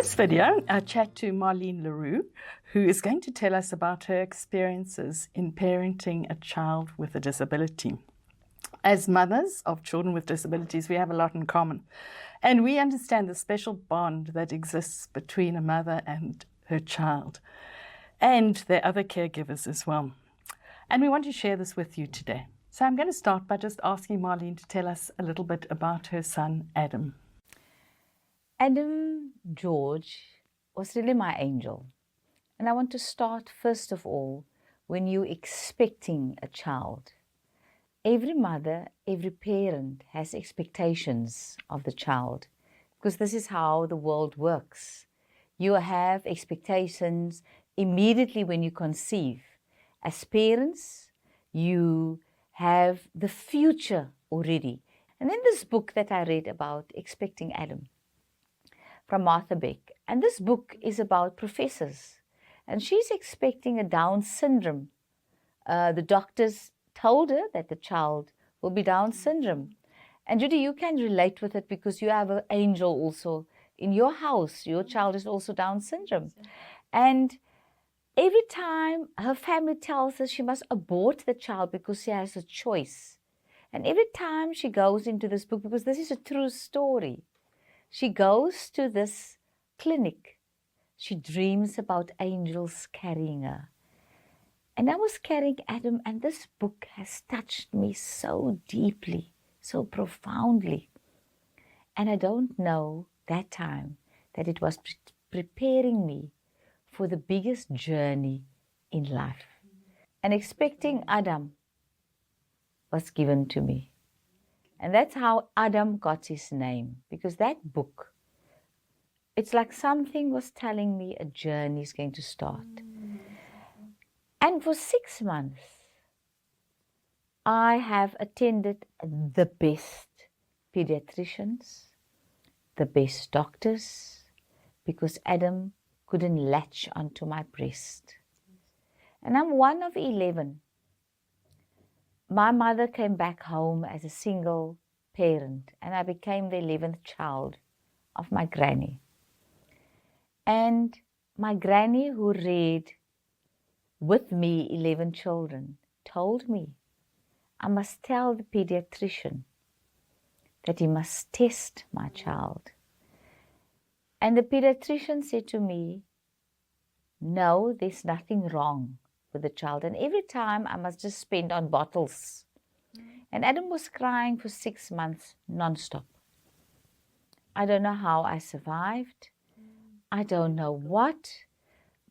this video, I chat to Marlene Leroux, who is going to tell us about her experiences in parenting a child with a disability. As mothers of children with disabilities, we have a lot in common, and we understand the special bond that exists between a mother and her child, and their other caregivers as well. And we want to share this with you today. So I'm going to start by just asking Marlene to tell us a little bit about her son, Adam. Adam George was really my angel. And I want to start first of all when you're expecting a child. Every mother, every parent has expectations of the child because this is how the world works. You have expectations immediately when you conceive. As parents, you have the future already. And then this book that I read about Expecting Adam from Martha Beck. And this book is about professors. And she's expecting a Down syndrome. The doctors told her that the child will be Down syndrome. And Judy, you can relate with it because you have an angel also in your house. Your child is also Down syndrome. And every time her family tells her she must abort the child because she has a choice. And every time she goes into this book, because this is a true story, she goes to this clinic. She dreams about angels carrying her. And I was carrying Adam, and this book has touched me so deeply, so profoundly. And I don't know that time that it was preparing me for the biggest journey in life. And Expecting Adam was given to me. And that's how Adam got his name, because that book, it's like something was telling me a journey is going to start. And for 6 months, I have attended the best pediatricians, the best doctors, because Adam couldn't latch onto my breast. And I'm one of 11. My mother came back home as a single parent, and I became the 11th child of my granny. And my granny, who reared with me 11 children, told me I must tell the pediatrician that he must test my child. And the pediatrician said to me, no, there's nothing wrong with the child. And every time I must just spend on bottles. And Adam was crying for 6 months non-stop. I don't know how I survived. I don't know what,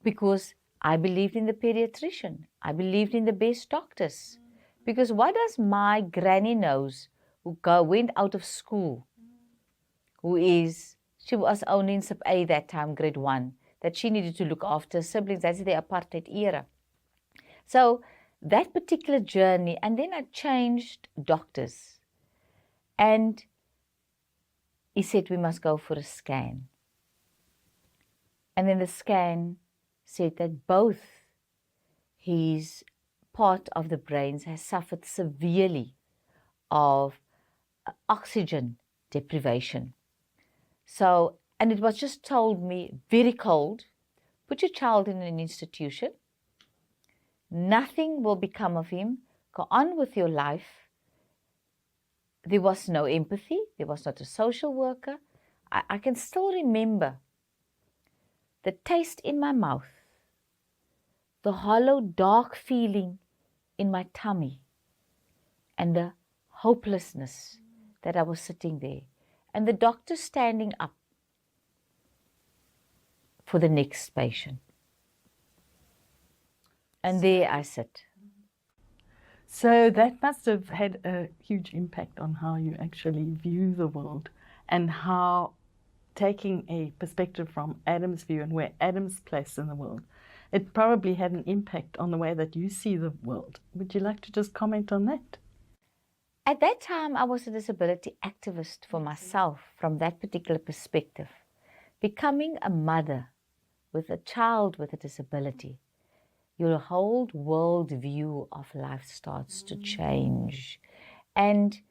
because I believed in the pediatrician. I believed in the best doctors. Because what does my granny knows, who went out of school, she was only in sub A that time, grade 1, that she needed to look after her siblings. That's the apartheid era. So that particular journey, and then I changed doctors. And he said, we must go for a scan. And then the scan said that both his part of the brains has suffered severely of oxygen deprivation. So, and it was just told me, very cold, put your child in an institution. Nothing will become of him. Go on with your life. There was no empathy. There was not a social worker. I can still remember the taste in my mouth, the hollow, dark feeling in my tummy, and the hopelessness that I was sitting there, and the doctor standing up for the next patient. And there I sit. So that must have had a huge impact on how you actually view the world, and how, taking a perspective from Adam's view and where Adam's place in the world, it probably had an impact on the way that you see the world. Would you like to just comment on that? At that time, I was a disability activist for myself from that particular perspective. Becoming a mother with a child with a disability, your whole world view of life starts to change. And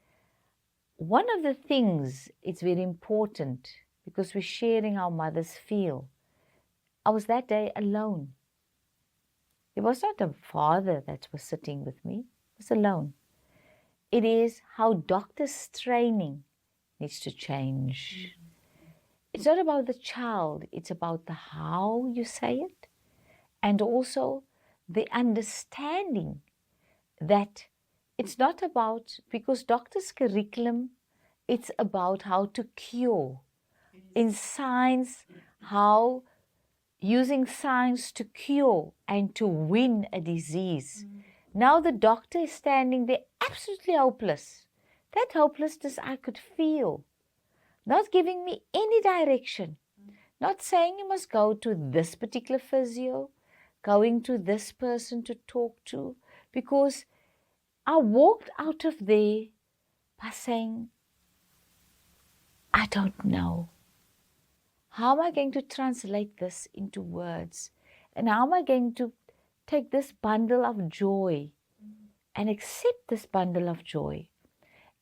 one of the things it's very important because we're sharing how mothers feel. I was that day alone. It was not a father that was sitting with me. I was alone. It is how doctors' training needs to change. It's not about the child, it's about the how you say it, and also the understanding that it's not about, because doctors' curriculum, it's about how to cure. In science, how using science to cure and to win a disease. Now the doctor is standing there absolutely hopeless. That hopelessness I could feel. Not giving me any direction. Not saying you must go to this particular physio, going to this person to talk to, because I walked out of there by saying, I don't know. How am I going to translate this into words? And how am I going to take this bundle of joy and accept this bundle of joy?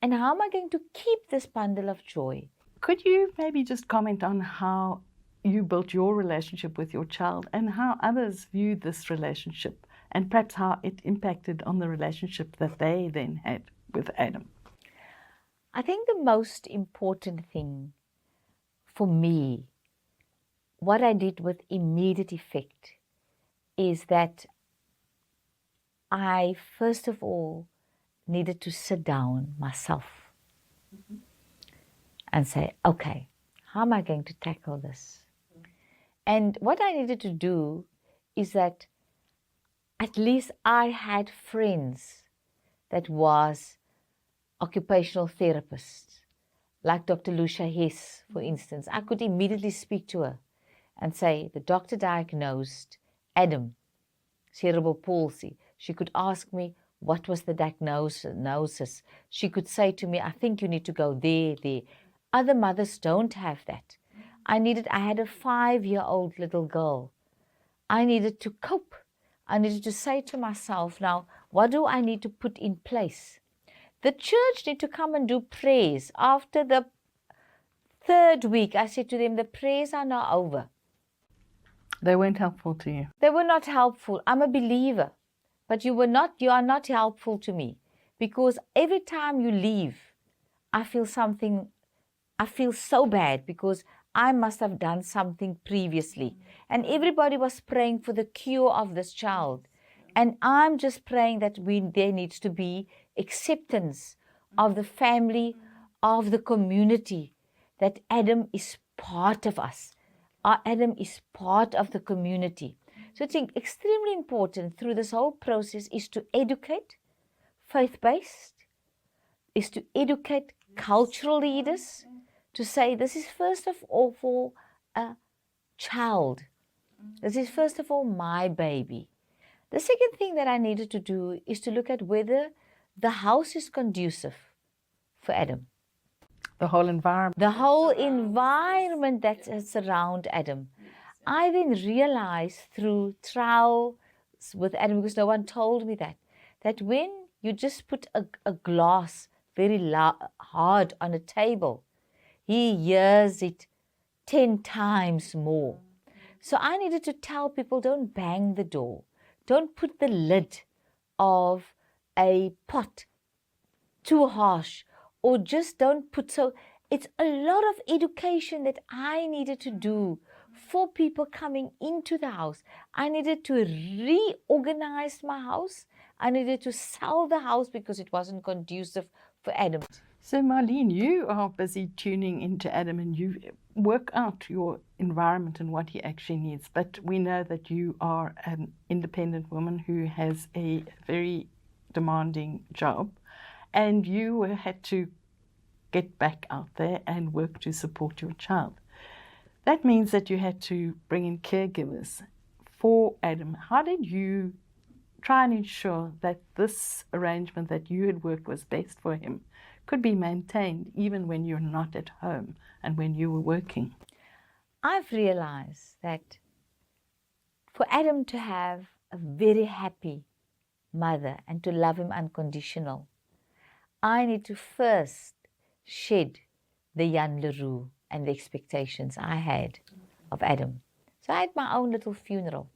And how am I going to keep this bundle of joy? Could you maybe just comment on how you built your relationship with your child and how others viewed this relationship and perhaps how it impacted on the relationship that they then had with Adam? I think the most important thing for me, what I did with immediate effect, is that I first of all needed to sit down myself and say, okay, how am I going to tackle this? And what I needed to do is that at least I had friends that was occupational therapists, like Dr. Lucia Hess, for instance. I could immediately speak to her and say, the doctor diagnosed Adam, cerebral palsy. She could ask me, what was the diagnosis? She could say to me, I think you need to go there. Other mothers don't have that. I had a 5-year-old little girl. I needed to cope. I needed to say to myself, now, what do I need to put in place? The church need to come and do prayers. After the 3rd week, I said to them, the prayers are now over. They weren't helpful to you. They were not helpful. I'm a believer. But you are not helpful to me, because every time you leave, I feel so bad because I must have done something previously. And everybody was praying for the cure of this child. And I'm just praying that there needs to be acceptance of the family, of the community, that Adam is part of us. Adam is part of the community. So it's extremely important through this whole process is to educate faith-based, is to educate cultural leaders, to say this is first of all for a child. This is first of all my baby. The second thing that I needed to do is to look at whether the house is conducive for Adam. The whole environment. The whole environment that surrounds Adam. I then realized through trials with Adam, because no one told me that when you just put a glass very hard on a table, he hears it 10 times more. So I needed to tell people, don't bang the door. Don't put the lid of a pot too harsh, or just don't put so. It's a lot of education that I needed to do for people coming into the house. I needed to reorganize my house. I needed to sell the house because it wasn't conducive for Adam. So Marlene, you are busy tuning into Adam and you work out your environment and what he actually needs. But we know that you are an independent woman who has a very demanding job, and you had to get back out there and work to support your child. That means that you had to bring in caregivers for Adam. How did you try and ensure that this arrangement that you had worked was best for him could be maintained even when you're not at home and when you were working? I've realized that for Adam to have a very happy mother and to love him unconditional, I need to first shed the Jan Leroux and the expectations I had of Adam. So I had my own little funeral.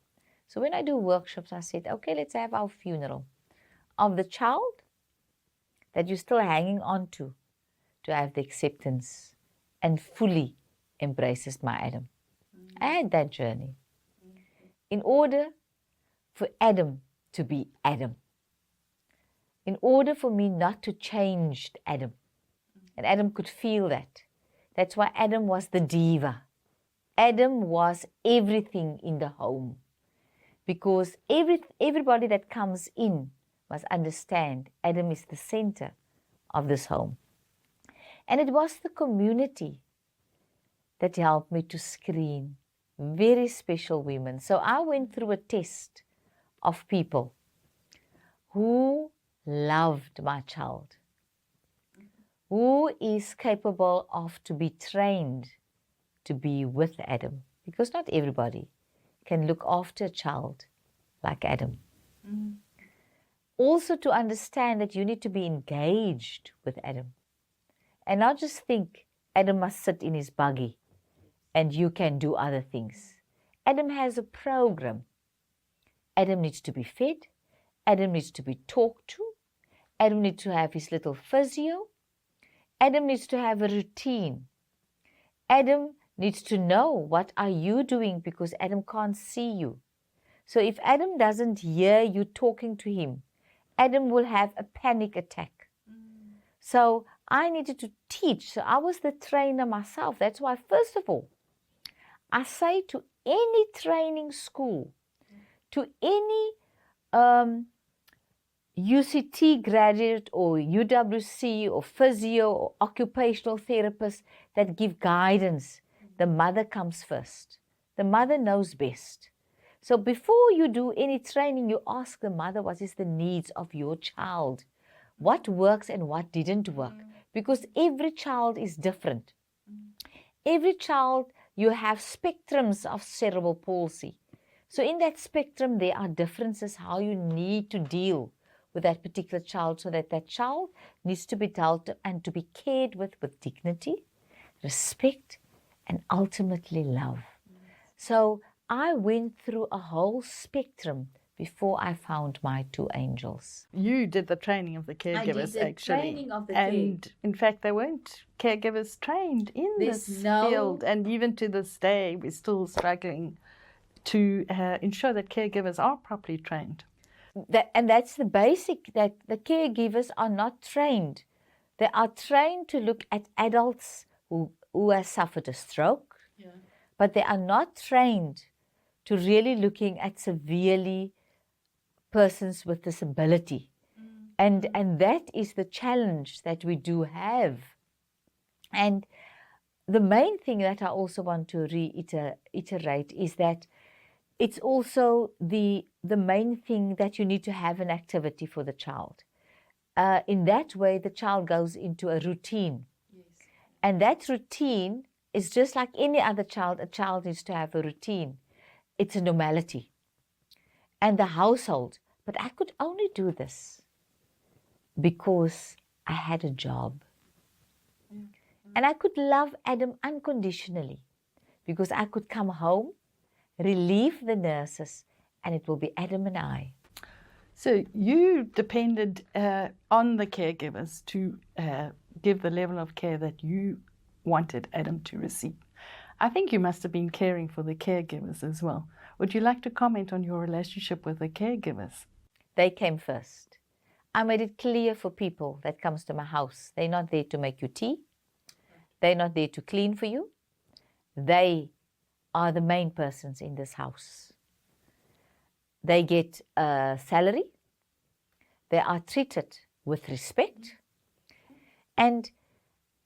So when I do workshops, I said, okay, let's have our funeral of the child that you're still hanging on to have the acceptance and fully embraces my Adam. I had that journey in order for Adam to be Adam, in order for me not to change Adam. And Adam could feel that. That's why Adam was the diva. Adam was everything in the home, because everybody that comes in must understand Adam is the center of this home. And it was the community that helped me to screen very special women. So I went through a test of people who loved my child, who is capable of to be trained to be with Adam, because not everybody can look after a child like Adam. Also to understand that you need to be engaged with Adam and not just think Adam must sit in his buggy and you can do other things. Adam has a program. Adam needs to be fed. Adam needs to be talked to. Adam needs to have his little physio. Adam needs to have a routine. Adam needs to know what are you doing, because Adam can't see you. So if Adam doesn't hear you talking to him, Adam will have a panic attack. So I needed to teach. So I was the trainer myself. That's why, first of all, I say to any training school, to any UCT graduate or UWC or physio or occupational therapist that give guidance, the mother comes first. The mother knows best. So before you do any training, you ask the mother what is the needs of your child, what works and what didn't work, because every child is different. Every child, you have spectrums of cerebral palsy. So in that spectrum, there are differences how you need to deal with that particular child, so that that child needs to be dealt and to be cared with dignity, respect, and ultimately love. So I went through a whole spectrum before I found my two angels. You did the training of the caregivers, I did the actually. training of the And in fact, there weren't caregivers trained in this field. And even to this day, we're still struggling to ensure that caregivers are properly trained. And that's the basic, that the caregivers are not trained. They are trained to look at adults who have suffered a stroke, but they are not trained to really looking at severely persons with disability. And that is the challenge that we do have. And the main thing that I also want to reiterate is that it's also the main thing that you need to have an activity for the child. In that way, the child goes into a routine. Yes. And that routine is just like any other child. A child needs to have a routine. It's a normality. And the household. But I could only do this because I had a job. And I could love Adam unconditionally, because I could come home, relieve the nurses, and it will be Adam and I. So you depended on the caregivers to give the level of care that you wanted Adam to receive. I think you must have been caring for the caregivers as well. Would you like to comment on your relationship with the caregivers? They came first. I made it clear for people that comes to my house, they're not there to make you tea. They're not there to clean for you. They are the main persons in this house. They get a salary. They are treated with respect. And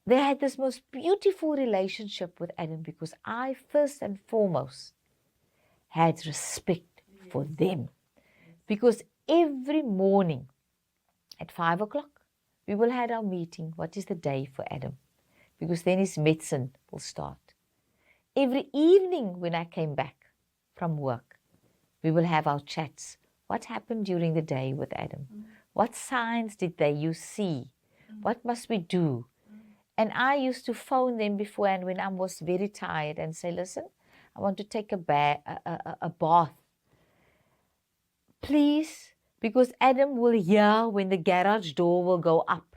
they had this most beautiful relationship with Adam, because I first and foremost had respect for them. Because every morning at 5 o'clock, we will have our meeting. What is the day for Adam? Because then his medicine will start. Every evening when I came back from work, we will have our chats. What happened during the day with Adam? What signs did you see? What must we do? And I used to phone them beforehand when I was very tired and say, listen, I want to take a bath. Please, because Adam will hear when the garage door will go up.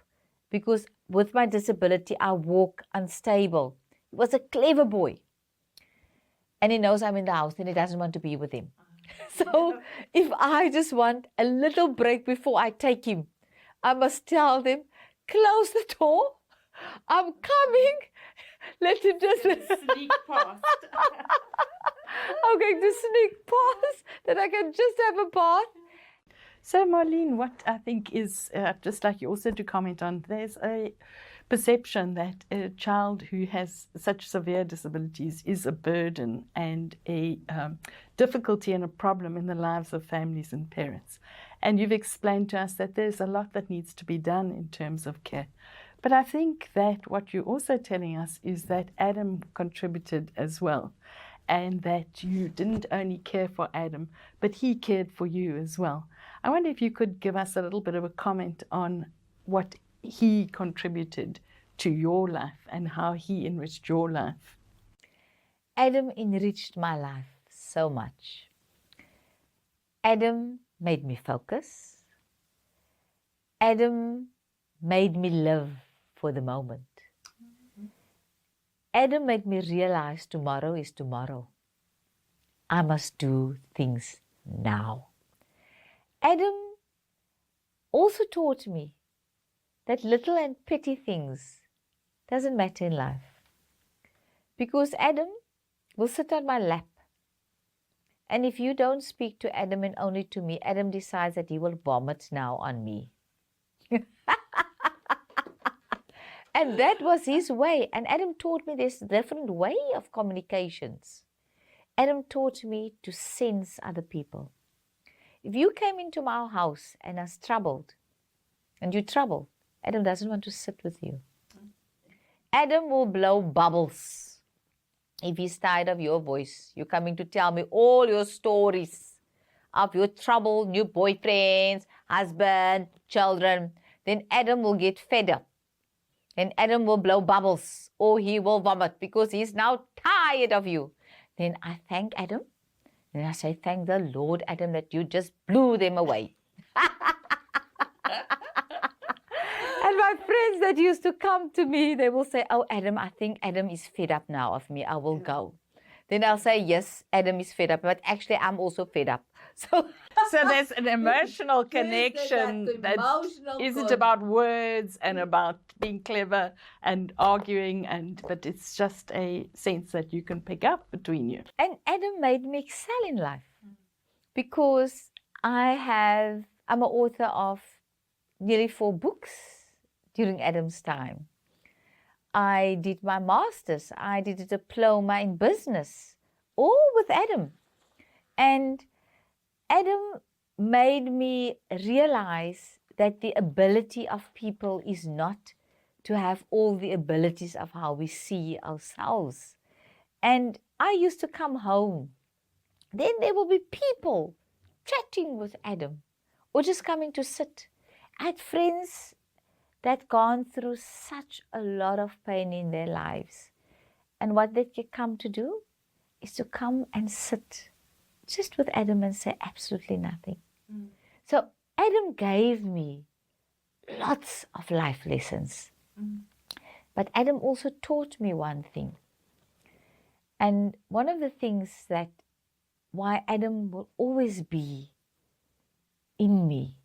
Because with my disability, I walk unstable. He was a clever boy. And he knows I'm in the house and he doesn't want to be with him. So if I just want a little break before I take him, I must tell them, close the door. I'm coming. Let him just sneak past. I'm going to sneak past that I can just have a bath. So, Marlene, what I think is, just like you also to comment on, there's a perception that a child who has such severe disabilities is a burden and a difficulty and a problem in the lives of families and parents. And you've explained to us that there's a lot that needs to be done in terms of care. But I think that what you're also telling us is that Adam contributed as well, and that you didn't only care for Adam, but he cared for you as well. I wonder if you could give us a little bit of a comment on what he contributed to your life and how he enriched your life. Adam enriched my life so much. Adam made me focus. Adam made me live for the moment. Adam made me realize tomorrow is tomorrow. I must do things now. Adam also taught me that little and petty things doesn't matter in life. Because Adam will sit on my lap. And if you don't speak to Adam and only to me, Adam decides that he will vomit now on me. And that was his way. And Adam taught me this different way of communications. Adam taught me to sense other people. If you came into my house and are troubled, and you're troubled, Adam doesn't want to sit with you. Adam will blow bubbles. If he's tired of your voice, you're coming to tell me all your stories of your trouble, new boyfriends, husband, children, then Adam will get fed up. And Adam will blow bubbles or he will vomit because he's now tired of you. Then I thank Adam. And I say, thank the Lord, Adam, that you just blew them away. And my friends that used to come to me, they will say, oh, Adam, I think Adam is fed up now of me. I will go. Then I'll say, yes, Adam is fed up. But actually, I'm also fed up. So there's an emotional connection that isn't about words and about being clever and arguing, but it's just a sense that you can pick up between you. And Adam made me excel in life because I'm an author of nearly 4 books during Adam's time. I did my master's. I did a diploma in business, all with Adam. And Adam made me realize that the ability of people is not to have all the abilities of how we see ourselves. And I used to come home. Then there will be people chatting with Adam or just coming to sit. I had friends that gone through such a lot of pain in their lives. And what they can come to do is to come and sit just with Adam and say absolutely nothing. So Adam gave me lots of life lessons. But Adam also taught me one thing. And one of the things that why Adam will always be in me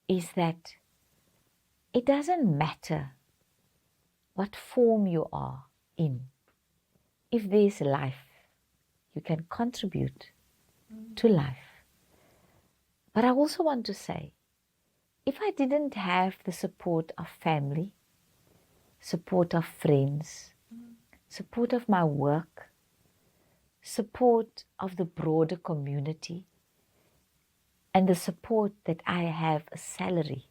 is that it doesn't matter what form you are in. If there's life, you can contribute to life. But I also want to say, if I didn't have the support of family, support of friends, support of my work, support of the broader community, and the support that I have a salary,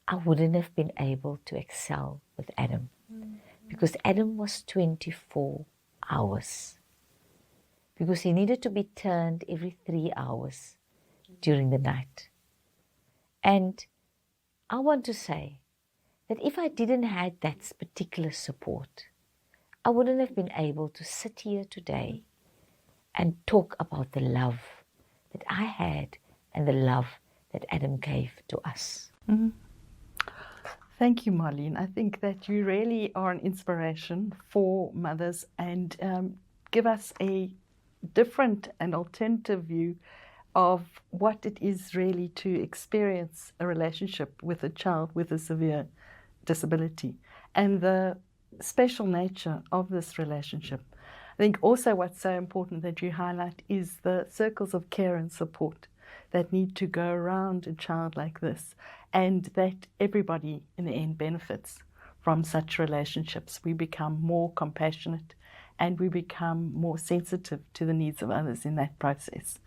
I wouldn't have been able to excel with Adam. Because Adam was 24 hours. Because he needed to be turned every 3 hours during the night. And I want to say that if I didn't have that particular support, I wouldn't have been able to sit here today and talk about the love that I had and the love that Adam gave to us. Thank you, Marlene. I think that you really are an inspiration for mothers and give us a different and alternative view of what it is really to experience a relationship with a child with a severe disability and the special nature of this relationship. I think also what's so important that you highlight is the circles of care and support that need to go around a child like this, and that everybody in the end benefits from such relationships. We become more compassionate and we become more sensitive to the needs of others in that process.